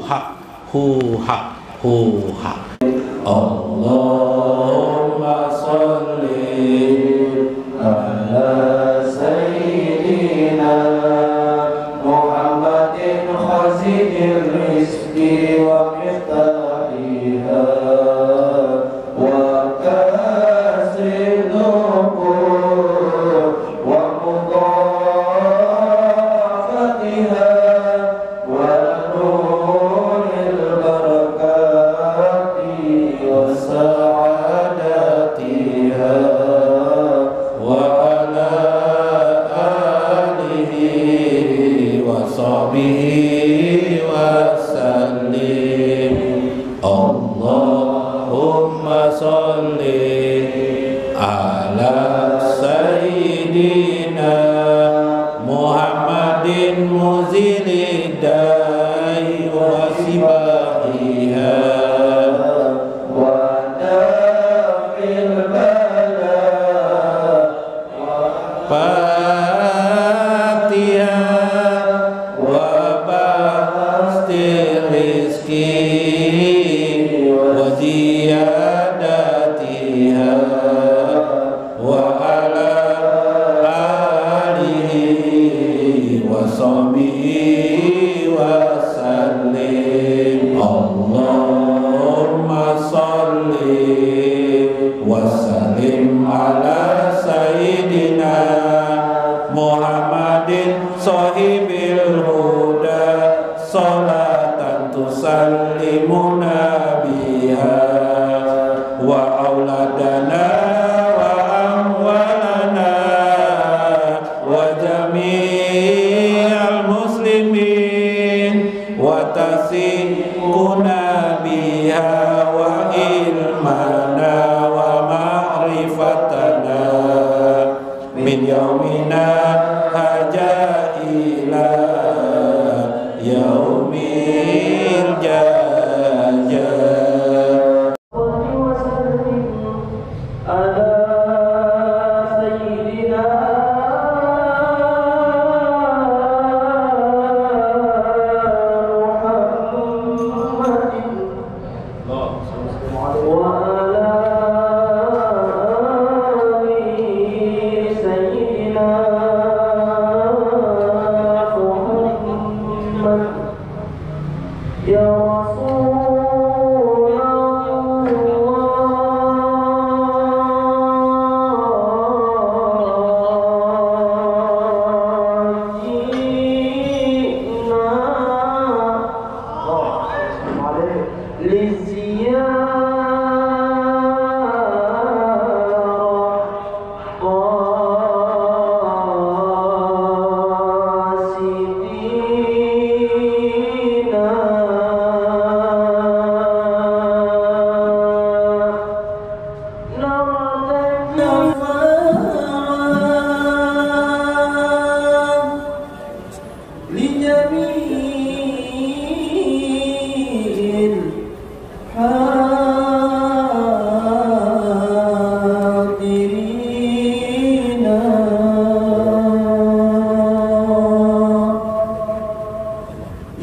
hak Allahumma sholli ala sayyidina Muhammadin khazinir rizqi wa miftahiha wa kasrin nubuwwah wa mudhafatiha wa nuril barakati wa sa'adatiha wa ala alihi wa sahbihi wa sallim. Allahumma sholli ala sayyidina Muhammadin muzilidai wa sibahiha wa dafil bala fatiha wa bastir rizki wa ziyadatiha wa ala alihi wa sahbihi wa sallim. Allahumma sholli wa sallim ala sayyidina Muhammadin sahibil huda salatan tusallimuna biha wa auladana wa amwalana wa jami'al muslimin wa tasikuna biha wa ilmana wa ma'rifatana min yaumina haja ila yaumil jaja.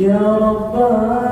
Ya Lutfana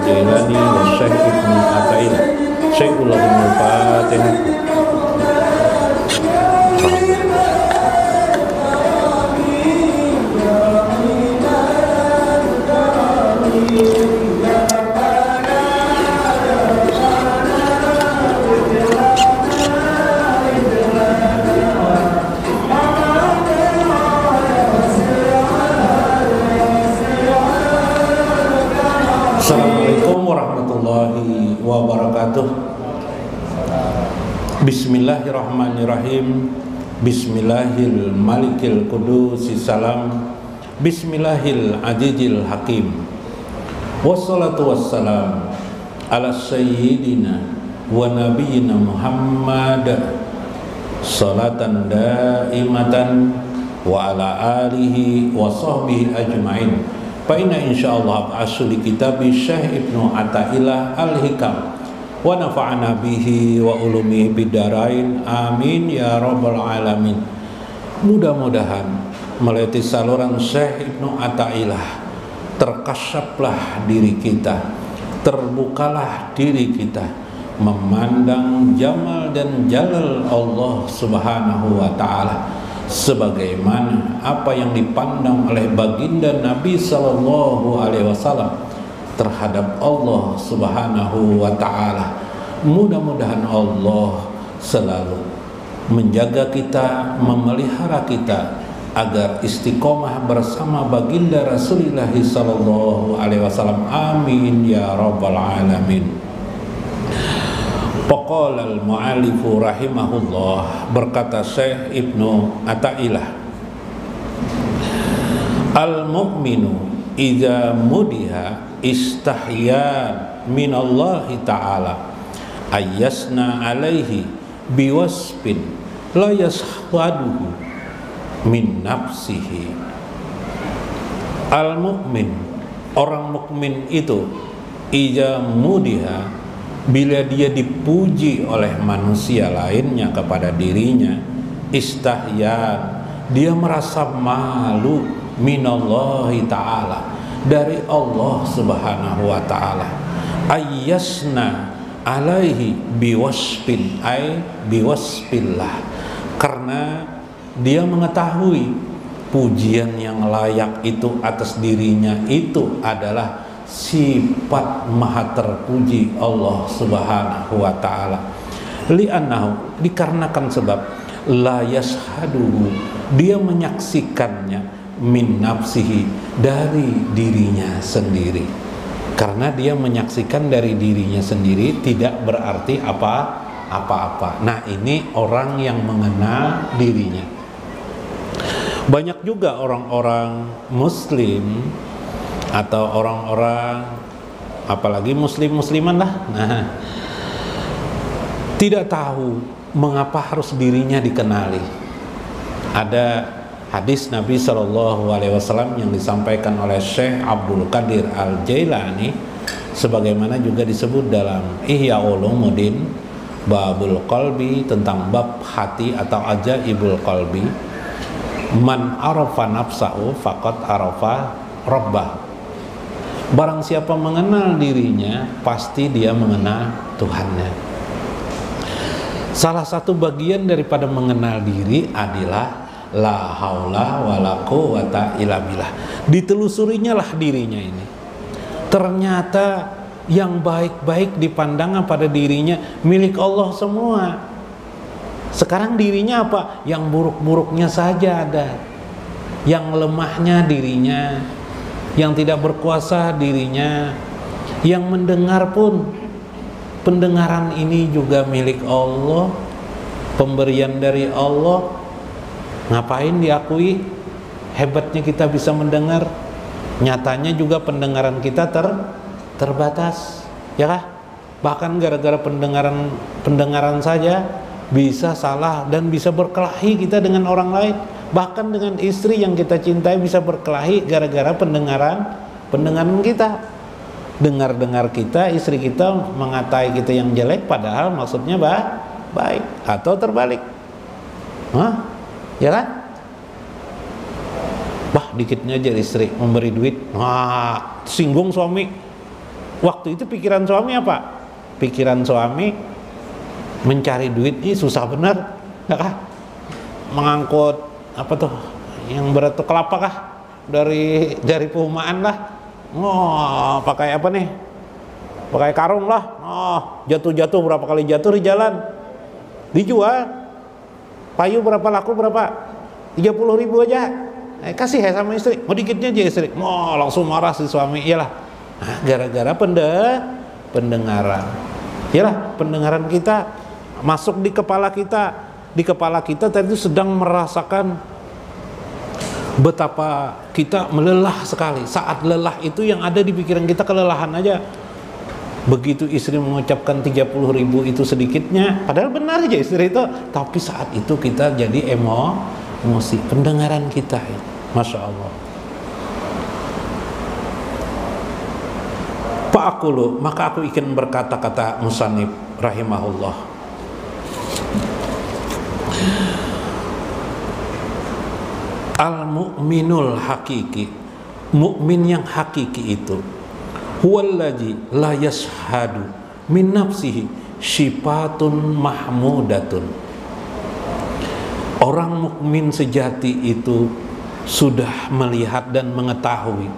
Al-Jailani wa Syekh Ibnu Athaillah. Syaikhul Fatihah. Assalamualaikum warahmatullahi wabarakatuh. Bismillahirrahmanirrahim. Bismillahil malikil qudusis salam. Bismillahil azizil hakim. Wassalatu wassalam ala sayyidina wa nabiyyina Muhammad salatan daimatan wa ala alihi wa sahbihi ajma'in. Fa inna insyaallah asli kitab Syekh Ibnu Athaillah Al-Hikam wa nafa'ana bihi wa ulumihi bidarain amin ya rabbal alamin. Mudah-mudahan melalui saluran Syekh Ibnu Athaillah terkasyaflah diri kita, terbukalah diri kita memandang jamal dan jalal Allah Subhanahu wa taala sebagaimana apa yang dipandang oleh baginda Nabi sallallahu alaihi wasallam terhadap Allah Subhanahu wa taala. Mudah-mudahan Allah selalu menjaga kita, memelihara kita agar istiqomah bersama baginda Rasulullah sallallahu alaihi wasallam. Amin ya rabbal alamin. Faqala al-mu'allifu rahimahullah, berkata Syekh Ibnu Athaillah, al-mu'minu idza mudiha istahyan minallahi ta'ala ayyasna alaihi biwasfin la yashwaduhu min nafsihi. Al-mu'min, orang mukmin itu, idza mudiha, bila dia dipuji oleh manusia lainnya kepada dirinya, istahyan, dia merasa malu, minallahi ta'ala, dari Allah Subhanahu wa ta'ala. Ayyasna alaihi biwasfin, ay biwasfillah, karena dia mengetahui pujian yang layak itu atas dirinya itu adalah sifat maha terpuji Allah Subhanahu wa ta'ala. Li'annahu, dikarenakan sebab la yashhaduhu, dia menyaksikannya min nafsihi, dari dirinya sendiri. Karena dia menyaksikan dari dirinya sendiri tidak berarti apa-apa. Nah, ini orang yang mengenal dirinya. Banyak juga orang-orang muslim atau orang-orang apalagi muslim-musliman lah, nah, tidak tahu mengapa harus dirinya dikenali. Ada hadis Nabi SAW yang disampaikan oleh Syekh Abdul Qadir Al-Jailani, sebagaimana juga disebut dalam Ihya Ulumuddin Babul Qalbi, tentang bab hati atau ajaibul qalbi. Man arafa nafsahu faqad arafa rabbah. Barang siapa mengenal dirinya, pasti dia mengenal Tuhannya. Salah satu bagian daripada mengenal diri adalah la haula wala quwata illa billah. Ditelusurinya lah dirinya ini. Ternyata yang baik-baik dipandang pada dirinya milik Allah semua. Sekarang dirinya apa? Yang buruk-buruknya saja ada. Yang lemahnya dirinya, yang tidak berkuasa dirinya. Yang mendengar pun, pendengaran ini juga milik Allah, pemberian dari Allah. Ngapain diakui? Hebatnya kita bisa mendengar. Nyatanya juga pendengaran kita terbatas, ya kah? Bahkan gara-gara pendengaran saja bisa salah dan bisa berkelahi kita dengan orang lain. Bahkan dengan istri yang kita cintai bisa berkelahi gara-gara pendengaran kita. Dengar kita, istri kita mengatai kita yang jelek padahal maksudnya baik, atau terbalik. Ya kan? Dikitnya aja istri memberi duit, singgung suami. Waktu itu pikiran suami apa? Pikiran suami mencari duit ini susah bener, enggak kah? Mengangkut apa tuh yang berat tuh, kelapa kah? Dari perumahan lah. Oh, pakai apa nih? Pakai karung lah. Oh, jatuh-jatuh berapa kali jatuh di jalan. Dijual. Payu berapa laku berapa? 30.000 aja. Kasih ya sama istri. Mau dikitnya aja istri. Oh, langsung marah si suami. Iyalah. Nah, gara-gara pendengaran. Iyalah, pendengaran kita masuk di kepala kita. Di kepala kita tadi itu sedang merasakan betapa kita melelah sekali. Saat lelah itu yang ada di pikiran kita kelelahan aja. Begitu istri mengucapkan 30.000 itu sedikitnya, padahal benar aja istri itu, tapi saat itu kita jadi emosi. Pendengaran kita, Masya Allah. Fa'aqulu, maka aku ingin berkata, kata musannif rahimahullah, al-mu'minul hakiki, mukmin yang hakiki itu huwallazi la yashhadu min nafsihi syifatun mahmudatun. Orang mukmin sejati itu sudah melihat dan mengetahui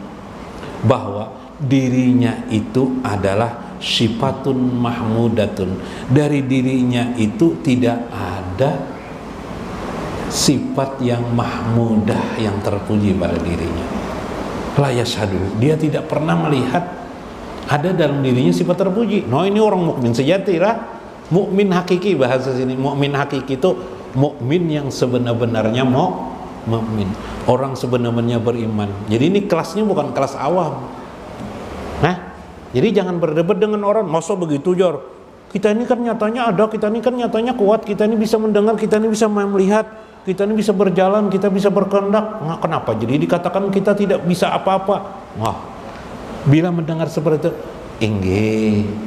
bahwa dirinya itu adalah syifatun mahmudatun. Dari dirinya itu tidak ada sifat yang mahmudah, yang terpuji pada dirinya. La yashhadu, dia tidak pernah melihat ada dalam dirinya sifat terpuji. No, ini orang mukmin sejati lah. Mukmin hakiki, bahasa sini mukmin hakiki itu mukmin yang sebenar-benarnya mukmin. Orang sebenarnya beriman. Jadi ini kelasnya bukan kelas awam. Nah, jadi jangan berdebat dengan orang, masa begitu Jor? Kita ini kan nyatanya ada, kita ini kan nyatanya kuat, kita ini bisa mendengar, kita ini bisa melihat, kita ini bisa berjalan, kita bisa berkehendak. Nah, kenapa jadi dikatakan kita tidak bisa apa-apa? Wah, bila mendengar seperti itu,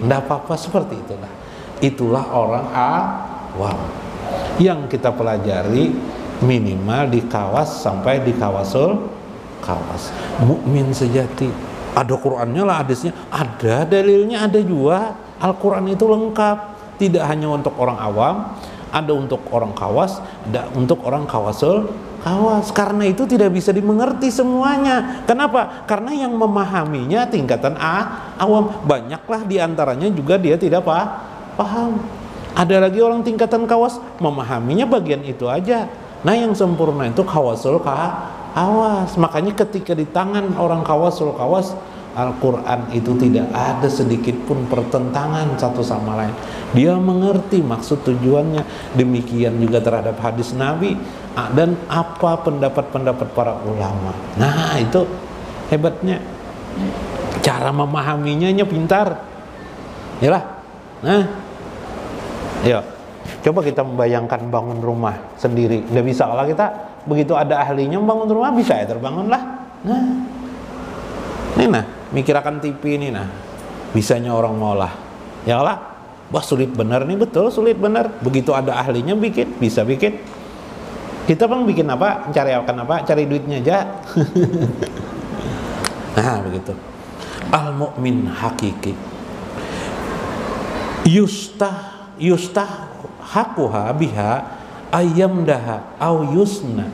enggak apa-apa, seperti itulah. Itulah orang awam yang kita pelajari minimal di kawas sampai di kawasul kawas. Mukmin sejati. Ada Qur'annya lah, hadisnya ada, dalilnya ada juga. Al-Quran itu lengkap, tidak hanya untuk orang awam, ada untuk orang kawas, ada untuk orang kawasul kawas. Karena itu tidak bisa dimengerti semuanya. Kenapa? Karena yang memahaminya tingkatan awam. Banyaklah diantaranya juga dia tidak paham. Ada lagi orang tingkatan kawas, memahaminya bagian itu aja. Nah, yang sempurna itu kawasul kawas. Makanya ketika di tangan orang kawasul kawas, Al-Quran itu tidak ada sedikit pun pertentangan satu sama lain. Dia mengerti maksud tujuannya. Demikian juga terhadap hadis Nabi dan apa pendapat-pendapat para ulama. Nah, itu hebatnya. Cara memahaminya pintar. Yalah. Nah, yuk, coba kita membayangkan bangun rumah sendiri. Nggak bisa lah kita. Begitu ada ahlinya bangun rumah, bisa ya terbangun lah. Nah, ini nah, mikirakan TV ini nah, bisanya orang ngolah. Ya lah, wah sulit bener nih, betul sulit bener. Begitu ada ahlinya bisa bikin. Kita bang bikin apa? Cari apa? Cari duitnya aja. Nah, begitu. Al-mu'min hakiki. Yustah hakuha biha ayyamdaha au yusna.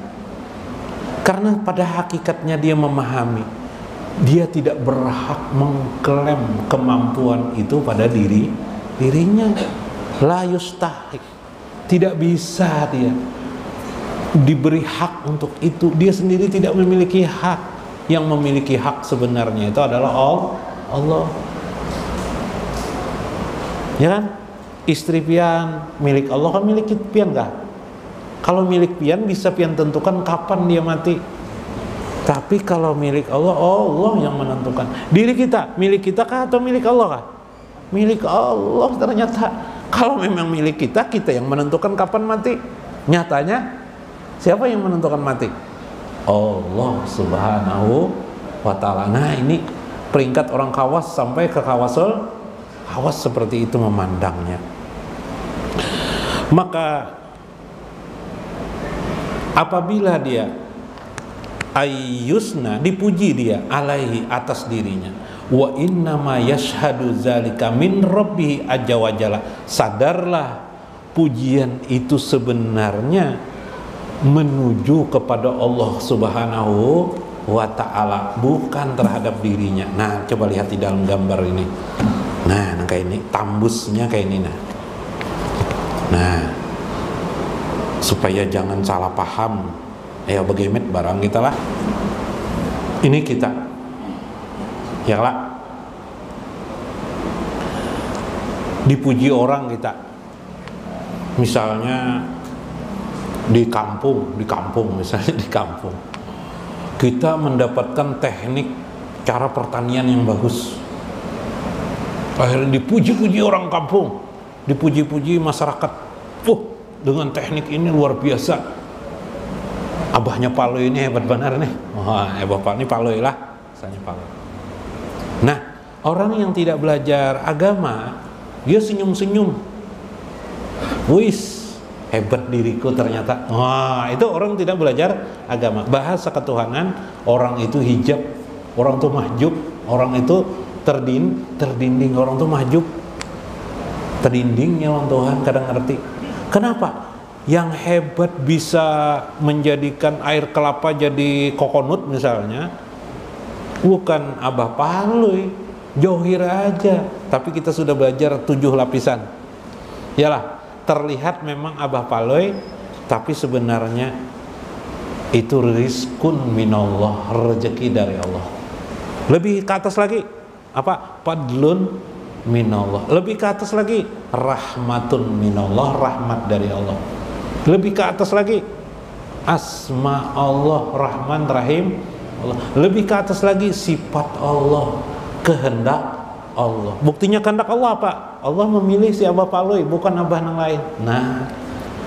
Karena pada hakikatnya dia memahami, dia tidak berhak mengklaim kemampuan itu pada dirinya. La yustahik, tidak bisa dia diberi hak untuk itu. Dia sendiri tidak memiliki hak. Yang memiliki hak sebenarnya itu adalah Allah. Ya kan? Istri pian milik Allah, kan milik pian enggak? Kalau milik pian bisa pian tentukan kapan dia mati. Tapi kalau milik Allah, Allah yang menentukan. Diri kita, milik kita kah atau milik Allah kah? Milik Allah ternyata. Kalau memang milik kita, kita yang menentukan kapan mati. Nyatanya siapa yang menentukan mati? Allah Subhanahu wa ta'ala. Nah, ini peringkat orang kawas sampai ke kawasul kawas seperti itu memandangnya. Maka apabila dia ayyusna, dipuji dia alaihi atas dirinya, Wa innama yashhadu zalika min rabbihi azza wa jalla. Sadarlah, pujian itu sebenarnya menuju kepada Allah Subhanahu wa ta'ala, bukan terhadap dirinya. Nah, coba lihat di dalam gambar ini. Nah, kayak ini, tambusnya kayak ini. Nah, supaya jangan salah paham, ya bagaimana barang kita lah. Ini kita, ya lah, dipuji orang kita. Misalnya di kampung misalnya di kampung, kita mendapatkan teknik cara pertanian yang bagus. Akhirnya dipuji-puji orang kampung, dipuji-puji masyarakat. Dengan teknik ini luar biasa. Abahnya Paloy ini hebat benar nih. Wah, bapak ini Paloy lah, misalnya Paloy. Nah, orang yang tidak belajar agama, dia senyum-senyum. Wis, hebat diriku ternyata. Wah, itu orang tidak belajar agama. Bahasa ketuhanan, orang itu hijab, orang itu mahjub, orang itu terdinding, orang itu mahjub, terdindingnya orang Tuhan kadang ngerti. Kenapa? Yang hebat bisa menjadikan air kelapa jadi kokonut misalnya, bukan Abah Paloy, Johir aja, tapi kita sudah belajar 7 lapisan. Yalah, terlihat memang Abah Paloy, tapi sebenarnya itu rizkun minallah, rezeki dari Allah. Lebih ke atas lagi, apa? Fadlun minallah. Lebih ke atas lagi, rahmatun minallah, rahmat dari Allah. Lebih ke atas lagi, asma Allah, Rahman, Rahim Allah. Lebih ke atas lagi, sifat Allah, kehendak Allah. Buktinya kehendak Allah apa? Allah memilih si Abah Paloy, bukan Abah yang lain. Nah,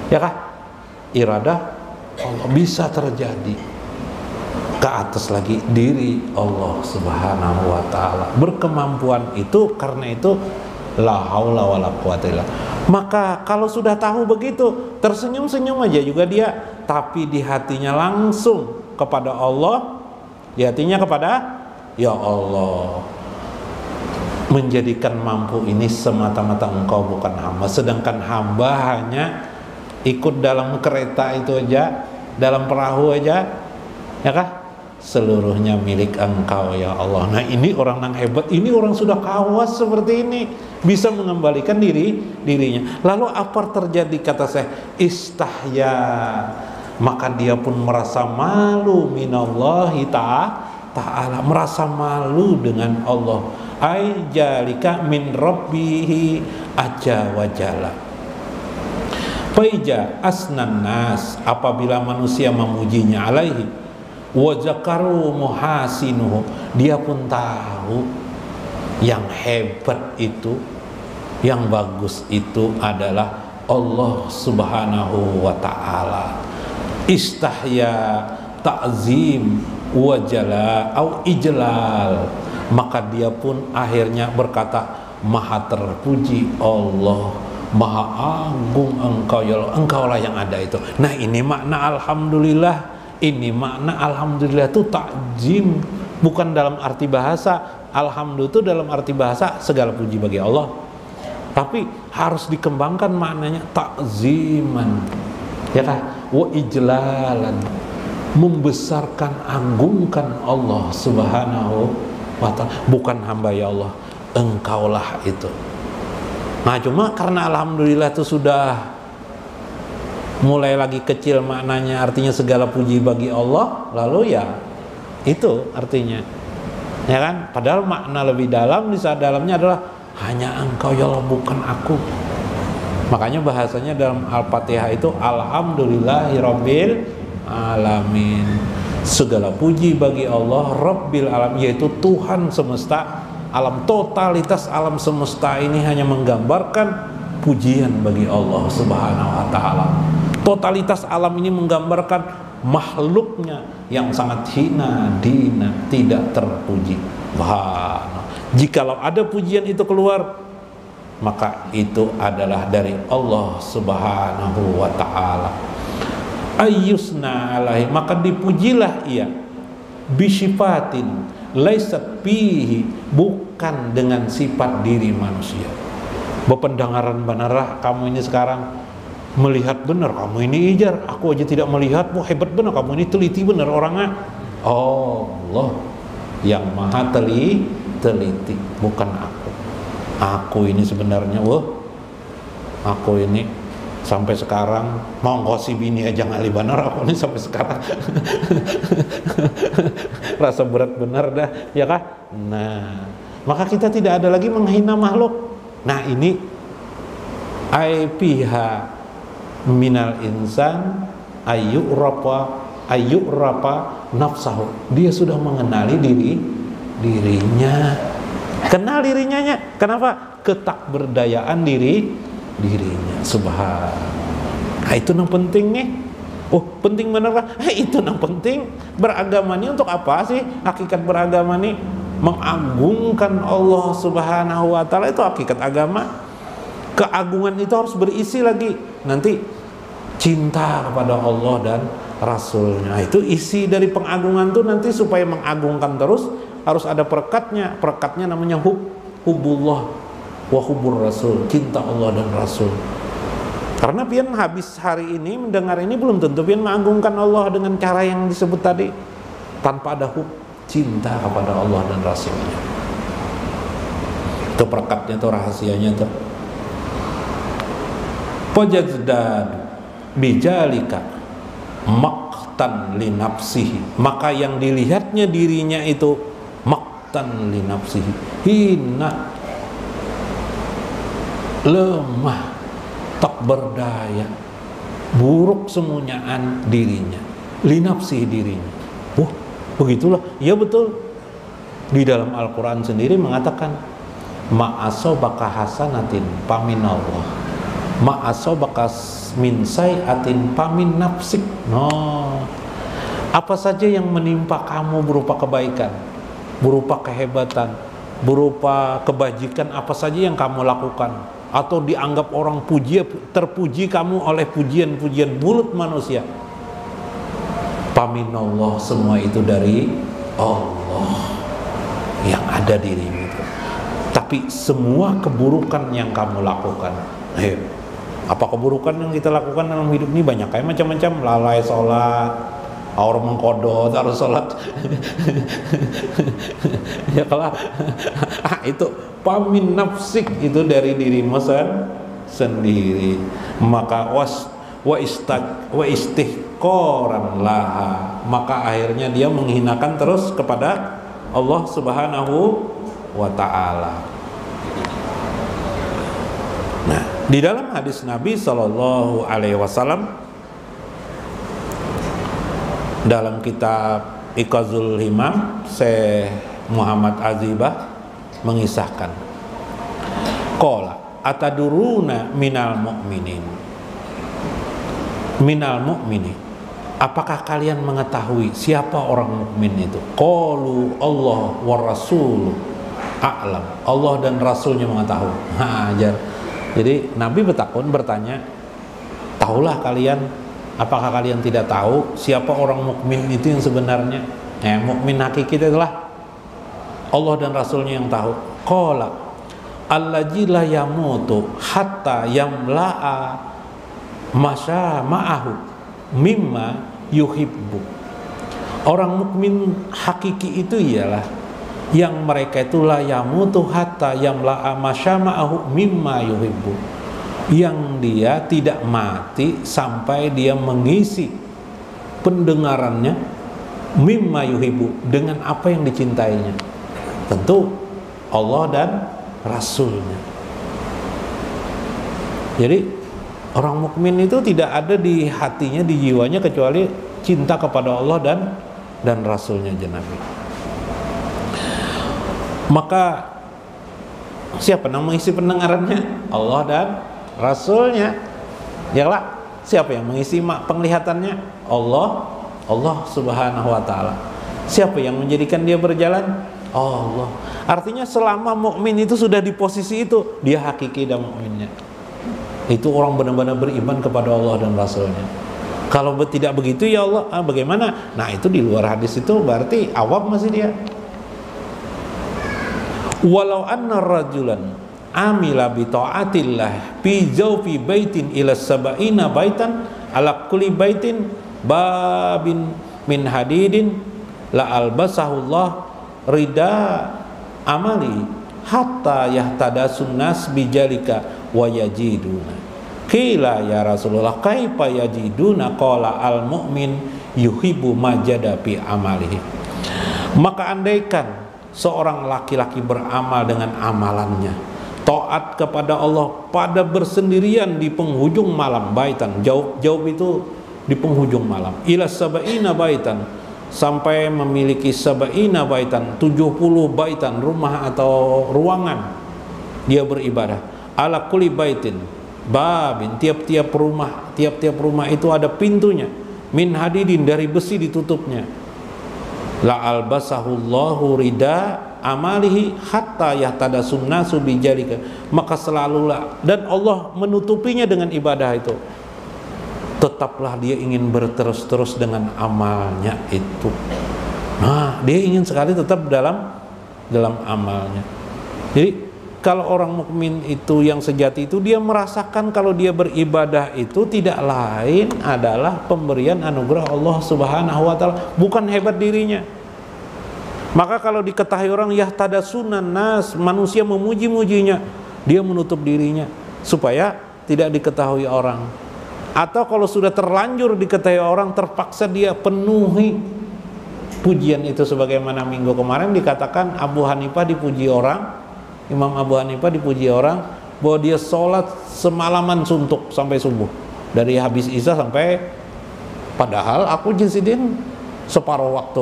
ya kah? Iradah Allah bisa terjadi. Ke atas lagi, diri Allah Subhanahu wa ta'ala. Berkemampuan itu, karena itu la haula wala quwata illa. Maka kalau sudah tahu begitu, tersenyum-senyum aja juga dia, tapi di hatinya langsung kepada Allah. Di hatinya kepada ya Allah, menjadikan mampu ini semata-mata Engkau, bukan hamba. Sedangkan hamba hanya ikut dalam kereta itu aja, dalam perahu aja, ya kah? Seluruhnya milik Engkau ya Allah. Nah, ini orang yang hebat, ini orang sudah kawas seperti ini, bisa mengembalikan dirinya. Lalu apa terjadi, kata saya, istahya, maka dia pun merasa malu minallahi ta'ala, merasa malu dengan Allah. Ai jalika min rabbihi azza wa jalla. Faija asnan nas, apabila manusia memujinya, alaihi wa zakaru muhasinuhu, dia pun tahu yang hebat itu, yang bagus itu adalah Allah Subhanahu wa ta'ala. Istahya ta'zim wa jala au ijlal, maka dia pun akhirnya berkata, maha terpuji Allah, maha agung Engkau ya Allah, Engkaulah yang ada itu. Nah, ini makna alhamdulillah. Ini makna alhamdulillah itu takjim, bukan dalam arti bahasa. Alhamdulillah itu dalam arti bahasa segala puji bagi Allah, tapi harus dikembangkan maknanya takziman, ya kah? Wa ijlalan, membesarkan, agungkan Allah Subhanahu wa ta'ala, bukan hamba ya Allah, Engkaulah itu. Nah, cuma karena alhamdulillah itu sudah mulai lagi kecil maknanya, artinya segala puji bagi Allah, lalu ya itu artinya, ya kan? Padahal makna lebih dalam, di saat dalamnya adalah hanya Engkau ya Allah, bukan aku. Makanya bahasanya dalam Al-Fatihah itu alhamdulillahirabbil alamin, segala puji bagi Allah Rabbil alamin, yaitu Tuhan semesta alam. Totalitas alam semesta ini hanya menggambarkan pujian bagi Allah Subhanahu wa ta'ala. Totalitas alam ini menggambarkan makhluknya yang sangat hina, dina, tidak terpuji. Wah, jikalau ada pujian itu keluar, maka itu adalah dari Allah Subhanahu wa ta'ala. Ayyusna alaihi, maka dipujilah ia, bisyifatin, laisat fihi, bukan dengan sifat diri manusia. Bependengaran benar kamu ini sekarang, melihat benar kamu ini ijar, aku aja tidak melihat, wah hebat benar kamu ini, teliti benar orangnya. Allah yang maha teliti, bukan aku ini sebenarnya, aku ini sampai sekarang mau ngosip ini aja ngali benar, aku ini sampai sekarang rasa berat benar dah, ya kah? Nah, maka kita tidak ada lagi menghina makhluk. Nah, ini aipiha minal insan ayyurapa nafsahu, dia sudah mengenali dirinya. Kenal dirinya, kenapa? Ketakberdayaan dirinya. Subhanallah. Nah, itu yang penting nih. Penting bener lah. Itu yang penting. Beragama ini untuk apa sih? Hakikat beragama ini mengagungkan Allah Subhanahu wa taala, itu hakikat agama. Keagungan itu harus berisi lagi nanti cinta kepada Allah dan Rasulnya. Itu isi dari pengagungan tuh nanti, supaya mengagungkan terus harus ada perekatnya. Perekatnya namanya hubullah wa hubur rasul, cinta Allah dan Rasul. Karena pian habis hari ini mendengar ini belum tentu pian mengagungkan Allah dengan cara yang disebut tadi, tanpa ada cinta kepada Allah dan Rasulnya. Itu perekatnya tuh, rahasianya tuh. Fajazdad bijalika maqtan li nafsihi, maka yang dilihatnya dirinya itu maqtan li nafsihi, hina, lemah, tak berdaya, buruk semunyaan dirinya, li nafsihi, dirinya. Begitulah. Ya betul. Di dalam Al-Quran sendiri mengatakan ma'asobaka hasanatin paminallah, ma'asobaka min sayatin pamin nafsik. Apa saja yang menimpa kamu berupa kebaikan, berupa kehebatan, berupa kebajikan, apa saja yang kamu lakukan, atau dianggap orang terpuji kamu oleh pujian-pujian mulut manusia, paminallah, semua itu dari Allah yang ada dirimu itu. Tapi semua keburukan yang kamu lakukan, apa keburukan yang kita lakukan dalam hidup ini? Banyak, kayak macam-macam. Lalai sholat, orang mengkodot harus sholat ya kalah. Itu pamin nafsik, itu dari dirimu sendiri. Maka wa istihqaran laha, maka akhirnya dia menghinakan terus kepada Allah Subhanahu wa ta'ala. Nah, di dalam hadis Nabi Sallallahu Alaihi Wasallam dalam kitab Iqazul Himam, Syekh Muhammad Azibah mengisahkan, qala ataduruna minal mu'minin, apakah kalian mengetahui siapa orang mukmin itu? Qalu Allah wa rasuluh a'lam, Allah dan Rasulnya mengetahui. Jadi Nabi bertanya, tahulah kalian, apakah kalian tidak tahu siapa orang mukmin itu yang sebenarnya? Mukmin hakiki itu adalah Allah dan Rasulnya yang tahu. Qala allazi la yamutu hatta yamla'a masya ma'ahu mimma yuhibbu. Orang mukmin hakiki itu ialah yang mereka itu la yamutu hatta yamla'a masya ma'ahu mimma yuhibbu, yang dia tidak mati sampai dia mengisi pendengarannya mimma yuhibbu, dengan apa yang dicintainya. Tentu Allah dan Rasulnya. Jadi orang mukmin itu tidak ada di hatinya, di jiwanya, kecuali cinta kepada Allah dan Rasulnya Nabi. Maka siapa yang mengisi pendengarannya? Allah dan Rasulnya. Ya lah, siapa yang mengisi penglihatannya? Allah Subhanahu wa ta'ala. Siapa yang menjadikan dia berjalan? Allah. Artinya selama mukmin itu sudah di posisi itu, dia hakiki dan mukminnya. Itu orang benar-benar beriman kepada Allah dan Rasulnya. Kalau tidak begitu, ya Allah, bagaimana? Nah, itu di luar hadis itu berarti awam masih dia. Walau anna rajulan amila bi ta'atillah fi jawfi baitin ila sab'ina baitan ala kulli baitin babin min hadidin la albasahullah rida amali hatta yahtadasun nas bijalika wa yajiduna. Qila ya Rasulullah kaifa yajiduna? Qala al mu'min yuhibbu majada fi amalihi. Maka andaikan seorang laki-laki beramal dengan amalannya, taat kepada Allah pada bersendirian di penghujung malam, baitan, jauh itu di penghujung malam, ila sab'ina baitan, sampai memiliki sab'ina baitan, 70 baitan, rumah atau ruangan dia beribadah, ala kulli baitin babin, tiap-tiap rumah itu ada pintunya, min hadidin, dari besi ditutupnya, la albasahullahu rida amalihi hatta yahtadasun nasu bijalika, maka selalulah, dan Allah menutupinya dengan ibadah itu, tetaplah dia ingin berterus-terus dengan amalnya itu. Nah, dia ingin sekali tetap dalam amalnya. Jadi kalau orang mukmin itu yang sejati itu, dia merasakan kalau dia beribadah itu tidak lain adalah pemberian anugerah Allah Subhanahu wa taala, bukan hebat dirinya. Maka kalau diketahui orang yahtadasunan nas, manusia memuji-mujinya, dia menutup dirinya supaya tidak diketahui orang. Atau kalau sudah terlanjur diketahui orang, terpaksa dia penuhi pujian itu. Sebagaimana minggu kemarin dikatakan Abu Hanifah dipuji orang, Imam Abu Hanifah dipuji orang bahwa dia sholat semalaman suntuk sampai subuh, dari habis isya sampai, padahal aku Jazidin separuh waktu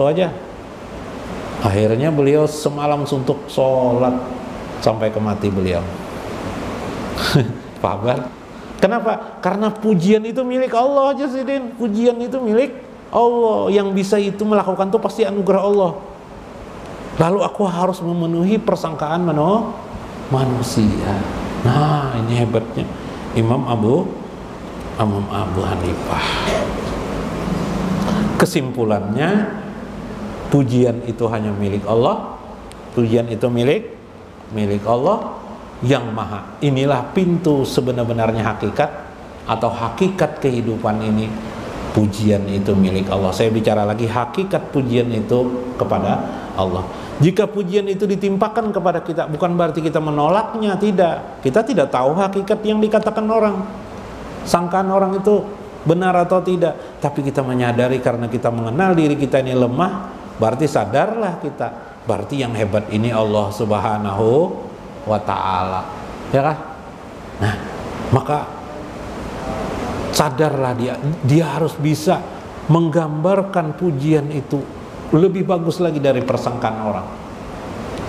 aja. Akhirnya beliau semalam suntuk sholat sampai ke mati beliau. Paham kan? Kenapa? Karena pujian itu milik Allah aja sih, pujian itu milik Allah. Yang bisa itu melakukan itu pasti anugerah Allah. Lalu aku harus memenuhi persangkaan manusia. Nah, ini hebatnya Imam Abu Hanifah. Kesimpulannya, pujian itu hanya milik Allah. Pujian itu milik Allah yang maha. Inilah pintu sebenar-benarnya hakikat atau hakikat kehidupan ini. Pujian itu milik Allah. Saya bicara lagi, hakikat pujian itu kepada Allah. Jika pujian itu ditimpakan kepada kita, bukan berarti kita menolaknya, tidak. Kita tidak tahu hakikat yang dikatakan orang, sangkaan orang itu benar atau tidak. Tapi kita menyadari karena kita mengenal diri kita ini lemah, berarti sadarlah kita, berarti yang hebat ini Allah Subhanahu wa ta'ala, ya kan? Nah, maka sadarlah dia harus bisa menggambarkan pujian itu lebih bagus lagi dari persangkaan orang.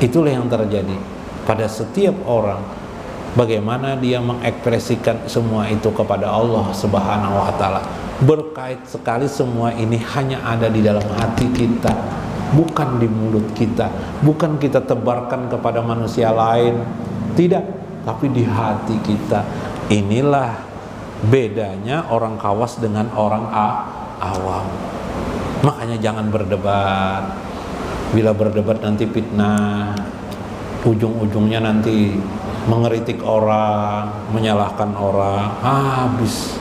Itulah yang terjadi pada setiap orang, bagaimana dia mengekspresikan semua itu kepada Allah Subhanahu wa ta'ala. Berkait sekali semua ini hanya ada di dalam hati kita, bukan di mulut kita, bukan kita tebarkan kepada manusia lain, tidak, tapi di hati kita. Inilah bedanya orang kawas dengan orang awam. Makanya jangan berdebat. Bila berdebat nanti fitnah, ujung-ujungnya nanti mengeritik orang, menyalahkan orang, habis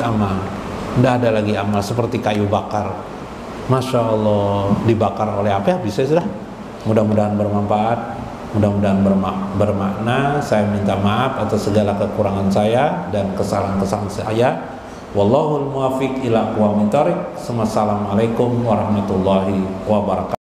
amal. Tidak ada lagi amal, seperti kayu bakar. Masya Allah, dibakar oleh apa? Bisa sudah. Mudah-mudahan bermanfaat, mudah-mudahan bermakna. Saya minta maaf atas segala kekurangan saya dan kesalahan-kesalahan saya. Wallahul muwaffiq ila aqwamit thoriq. Assalamualaikum warahmatullahi wabarakatuh.